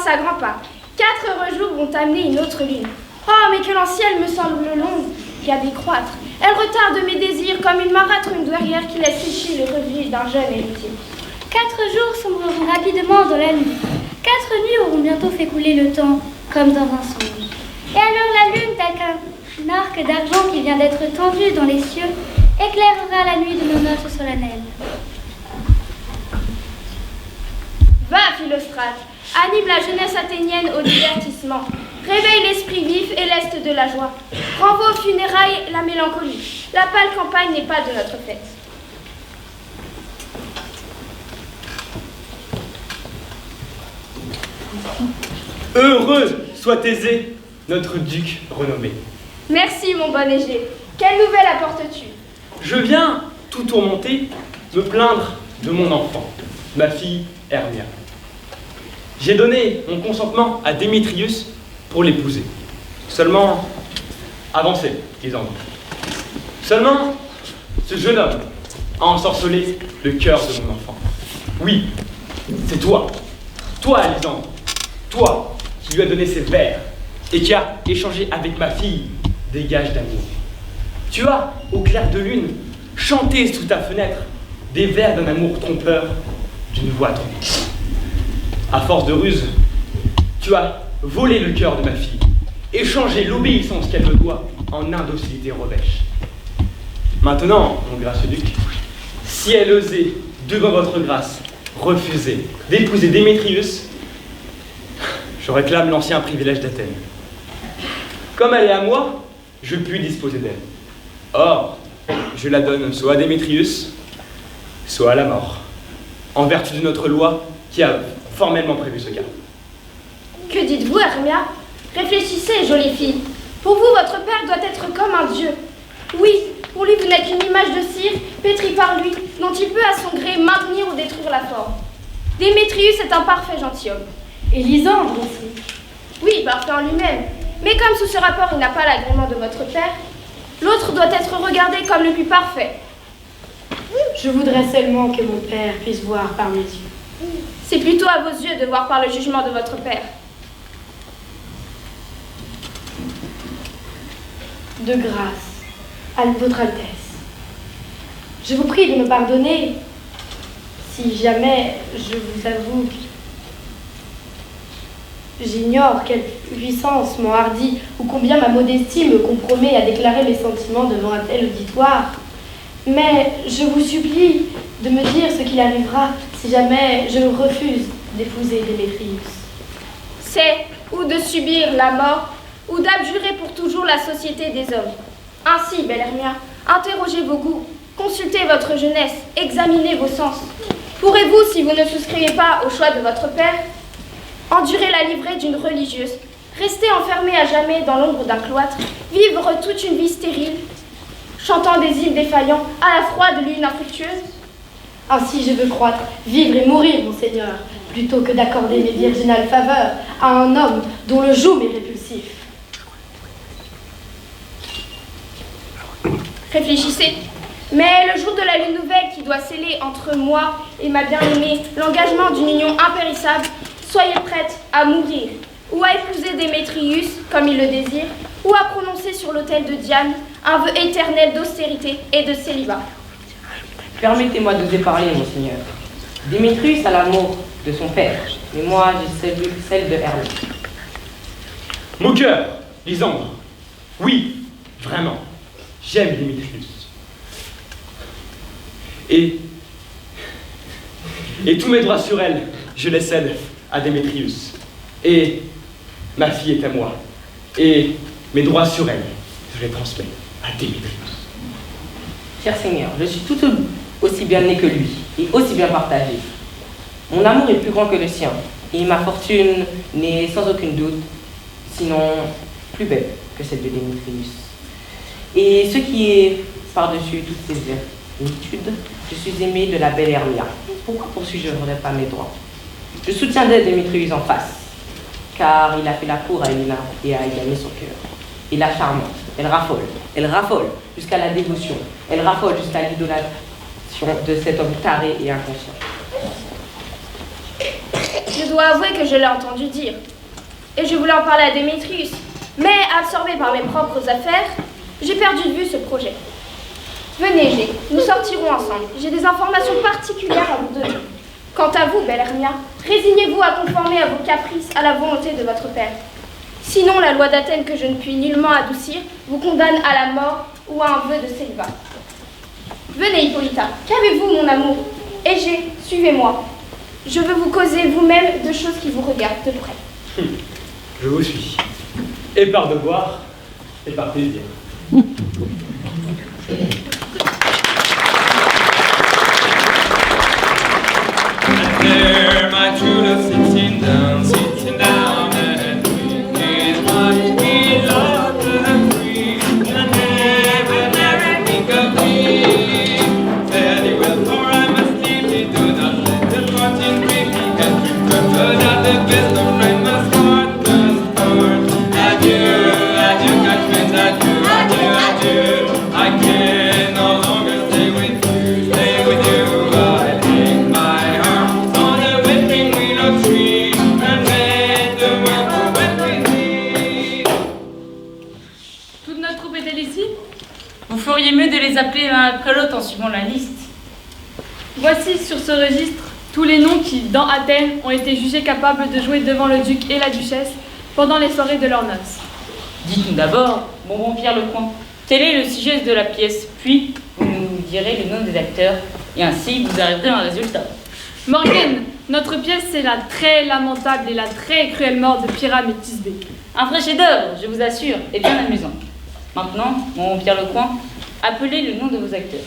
avance à grands pas. 4 heureux jours vont amener une autre lune. Oh, mais que l'ancienne me semble longue et à décroître. Elle retarde mes désirs comme une marâtre ou une douairière qui laisse sécher le revenu d'un jeune héritier. 4 jours sombreront rapidement dans la nuit. 4 nuits auront bientôt fait couler le temps, comme dans un songe. Et alors la lune, tel qu'un arc d'argent qui vient d'être tendu dans les cieux, éclairera la nuit de nos noces solennelles. Va, Philostrate, anime la jeunesse athénienne au divertissement. Réveille l'esprit vif et l'est de la joie. Renvoie aux funérailles la mélancolie. La pâle campagne n'est pas de notre fête. Heureux soit Thésée, notre duc renommé. Merci, mon bon Égée. Quelle nouvelle apportes-tu? Je viens, tout tourmenté, me plaindre de mon enfant, ma fille Hermia. J'ai donné mon consentement à Démétrius pour l'épouser. Seulement, avancez, Lysandre. Seulement, ce jeune homme a ensorcelé le cœur de mon enfant. Oui, c'est toi, Lysandre, toi qui lui as donné ces vers et qui as échangé avec ma fille des gages d'amour. Tu as, au clair de lune, chanté sous ta fenêtre des vers d'un amour trompeur, d'une voix trompée. À force de ruse, tu as volé le cœur de ma fille, échangé l'obéissance qu'elle me doit en indocilité revêche. Maintenant, mon gracieux duc, si elle osait, devant votre grâce, refuser d'épouser Démétrius, je réclame l'ancien privilège d'Athènes. Comme elle est à moi, je puis disposer d'elle. Or, je la donne soit à Démétrius, soit à la mort, en vertu de notre loi qui a formellement prévu ce cas. Que dites-vous, Hermia? Réfléchissez, jolie fille. Pour vous, votre père doit être comme un dieu. Oui, pour lui, vous n'êtes qu'une image de cire, pétrie par lui, dont il peut à son gré maintenir ou détruire la forme. Démétrius est un parfait gentilhomme. Et Lysandre aussi. Oui, parfait en lui-même. Mais comme sous ce rapport, il n'a pas l'agrément de votre père, l'autre doit être regardé comme le plus parfait. Je voudrais seulement que mon père puisse voir par mes yeux. C'est plutôt à vos yeux de voir par le jugement de votre père. De grâce, à votre Altesse, je vous prie de me pardonner si jamais je vous avoue que j'ignore quelle puissance m'enhardit ou combien ma modestie me compromet à déclarer mes sentiments devant un tel auditoire. Mais je vous supplie de me dire ce qu'il arrivera si jamais je refuse d'épouser Démétrius. C'est ou de subir la mort ou d'abjurer pour toujours la société des hommes. Ainsi, belle Hermia, interrogez vos goûts, consultez votre jeunesse, examinez vos sens. Pourrez-vous, si vous ne souscrivez pas au choix de votre père, endurer la livrée d'une religieuse, rester enfermé à jamais dans l'ombre d'un cloître, vivre toute une vie stérile, chantant des hymnes défaillants à la froide lune infructueuse? Ainsi je veux croître, vivre et mourir, mon Seigneur, plutôt que d'accorder mes virginales faveurs à un homme dont le joug m'est répulsif. Réfléchissez. Mais le jour de la lune nouvelle qui doit sceller entre moi et ma bien-aimée l'engagement d'une union impérissable, soyez prête à mourir, ou à épouser Démétrius, comme il le désire, ou à prononcer sur l'autel de Diane un vœu éternel d'austérité et de célibat. Permettez-moi d'oser parler, monseigneur. Démétrius a l'amour de son père, mais moi j'ai celle de Hermie. Mon cœur, Lysandre, oui, vraiment, j'aime Démétrius. Et tous mes droits sur elle, je les cède à Démétrius. Et ma fille est à moi. Et mes droits sur elle, je les transmets à Démétrius. Cher Seigneur, je suis tout aussi bien né que lui, et aussi bien partagé. Mon amour est plus grand que le sien, et ma fortune n'est sans aucun doute, sinon plus belle que celle de Démétrius. Et ce qui est par-dessus toutes ces études, je suis aimé de la belle Hermia. Pourquoi poursuis-je pas mes droits? Je soutiendrai Démétrius en face, car il a fait la cour à Helena et a gagné son cœur. Il la charmante, elle raffole jusqu'à la dévotion, elle raffole jusqu'à l'idolâtration de cet homme taré et inconscient. Je dois avouer que je l'ai entendu dire. Et je voulais en parler à Démétrius. Mais absorbé par mes propres affaires, j'ai perdu de vue ce projet. Venez, G, nous sortirons ensemble. J'ai des informations particulières à vous donner. Quant à vous, belle Hermia, résignez-vous à conformer à vos caprices à la volonté de votre père. Sinon, la loi d'Athènes que je ne puis nullement adoucir vous condamne à la mort ou à un vœu de célibat. Venez, Hippolyta, qu'avez-vous, mon amour? Et G, suivez-moi. Je veux vous causer vous-même de choses qui vous regardent de près. Je vous suis. Et par devoir, et par plaisir. There, my true love sitting down, and we is what we love and free. And never think of me. Fare thee well, for I must leave thee. Do not let the parting break me. And remember that the best of friends must part. Adieu, adieu, catch friends, adieu, adieu, adieu. I can no longer stay with you, stay with you. I hang my arms on the whipping willow tree and let the world go wet with me. Toute notre troupe est-elle ici? Vous feriez mieux de les appeler l'un après l'autre en suivant la liste. Voici sur ce registre tous les noms qui, dans Athènes, ont été jugés capables de jouer devant le duc et la duchesse pendant les soirées de leurs noces. Dites-nous d'abord, mon bon Pierre Lecomte, quel est le sujet de la pièce, puis vous nous direz le nom des acteurs, et ainsi vous arriverez à un résultat. Morgane, notre pièce, c'est la très lamentable et la très cruelle mort de Pyrame et Thisbé. Un vrai chef-d'œuvre, je vous assure, et bien amusant. Maintenant, mon bon Pierre Lecomte, appelez le nom de vos acteurs.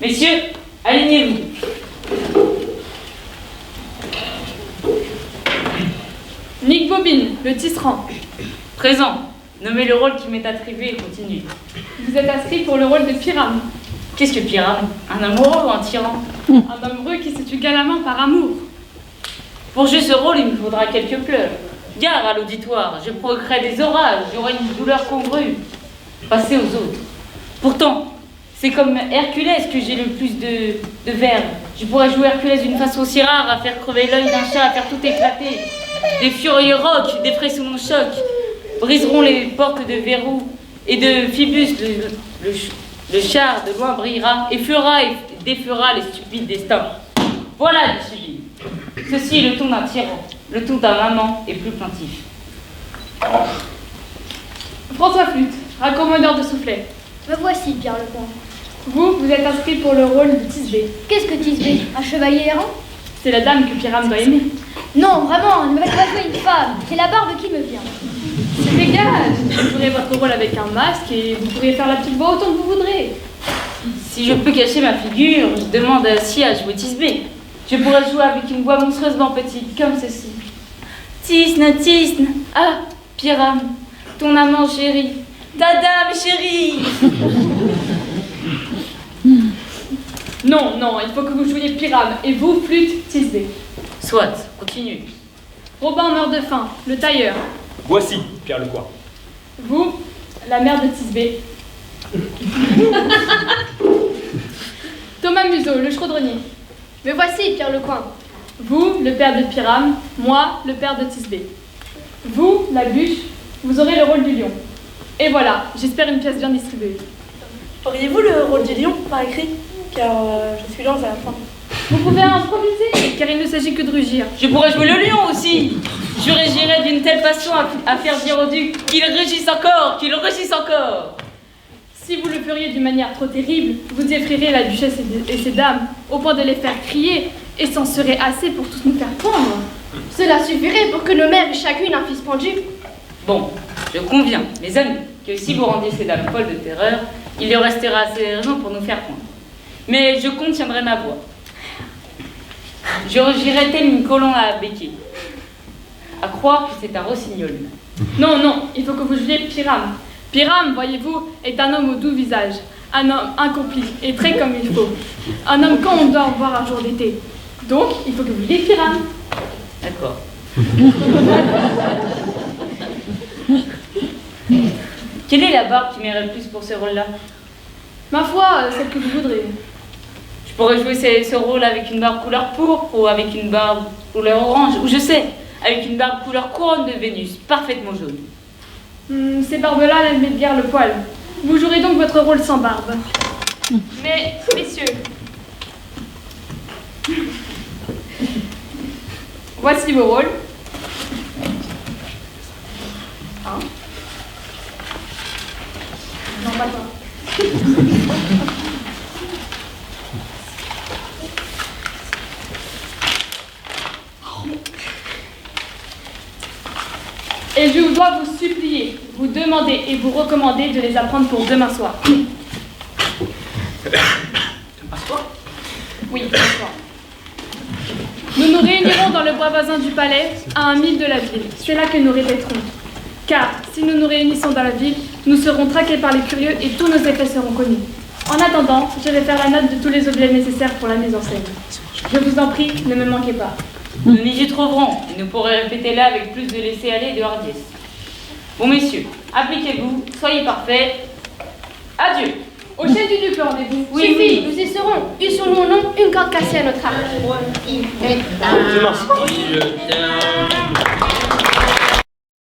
Messieurs, alignez-vous. Nick Bobine, le tisserand. Présent, nommez le rôle qui m'est attribué et continue. Vous êtes inscrit pour le rôle de Pyrame, Qu'est-ce que Pyrame? Un amoureux ou un tyran? un amoureux qui se tue galamment par amour. Pour jouer ce rôle, il me faudra quelques pleurs. Gare à l'auditoire, je provoquerai des orages, j'aurai une douleur congrue. Passez aux autres. Pourtant, c'est comme Herculès que j'ai le plus de verve. Je pourrais jouer Herculès d'une façon si rare, à faire crever l'œil d'un chat, à faire tout éclater. Des furieux rocs, des frais sous mon choc, briseront les portes de verrou, et de Phoebus, le char de loin brillera, et fera et défera les stupides destins. Voilà du sublime. Ceci est le ton d'un tyran, le ton d'un amant et plus plaintif. François Flûte, raccommodeur de soufflet. Me voici, Pierre Lecomte. Vous êtes inscrit pour le rôle de Thisbé. Qu'est-ce que Thisbé? Un chevalier errant? C'est la dame que Pyrame doit aimer. Non, vraiment, ne me faites pas jouer une femme. C'est la barbe qui me vient. C'est égal. Vous ferez votre rôle avec un masque et vous pourrez faire la petite voix autant que vous voudrez. Si je peux cacher ma figure, je demande si à jouer Thisbé. Je pourrais jouer avec une voix monstrueusement petite, comme ceci. Tisne, tisne, ah, Pyrame, ton amant chéri, ta dame chérie. Non, non, il faut que vous jouiez Pyrame et vous, Flûte, Thisbé. Soit, continue. Robin meurt de faim, le tailleur. Voici, Pierre Lecomte. Vous, la mère de Thisbé. Thomas Museau, le chaudronnier. Me voici, Pierre Lecomte. Vous, le père de Pyrame, moi, le père de Thisbé. Vous, la bûche, vous aurez le rôle du lion. Et voilà, j'espère une pièce bien distribuée. Auriez-vous le rôle du lion par écrit? Car je suis lente à la fin. Vous pouvez improviser, car il ne s'agit que de rugir. Je pourrais jouer le lion aussi. Je régirais d'une telle passion à faire dire au duc qu'il rugisse encore, qu'il rugisse encore. Si vous le feriez d'une manière trop terrible, vous effrayeriez la duchesse et ses dames, au point de les faire crier, et c'en serait assez pour tous nous faire pendre. Cela suffirait pour que nos mères eussent chacune un fils pendu. Bon, je conviens, mes amis, que si vous rendiez ces dames folles de terreur, il y restera assez de raisons pour nous faire pendre. Mais je contiendrai ma voix. Je rugirai tel une colombe à béquet. À croire que c'est un rossignol. Non, non, il faut que vous jouiez Pyrame. Pyrame, voyez-vous, est un homme au doux visage, un homme accompli et très comme il faut. Un homme quand on doit en voir un jour d'été. Donc, il faut que vous jouiez Pyrame. D'accord. Quelle est la barbe qui m'irait le plus pour ce rôle-là? Ma foi, celle que vous voudrez. Je pourrais jouer ce rôle avec une barbe couleur pourpre ou avec une barbe couleur orange, ou je sais, avec une barbe couleur couronne de Vénus, parfaitement jaune. Ces barbes-là elles bien le poil. Vous jouerez donc votre rôle sans barbe. Mais, messieurs, voici vos rôles. Non, pas toi. Et je dois vous supplier, vous demander et vous recommander de les apprendre pour demain soir. Oui, demain soir. Nous nous réunirons dans le bois voisin du palais, à 1 mille de la ville. C'est là que nous répéterons. Car si nous nous réunissons dans la ville, nous serons traqués par les curieux et tous nos effets seront connus. En attendant, je vais faire la note de tous les objets nécessaires pour la mise en scène. Je vous en prie, ne me manquez pas. Nous n'y y trouverons, et nous pourrons répéter là avec plus de laisser-aller et de hardiesse. Bon, messieurs, appliquez-vous, soyez parfaits. Adieu. Au chef du Duc, le rendez-vous. Oui, Suffit, oui. nous y serons. Eussions-nous au nom une corde cassée à notre arc. Demain soir.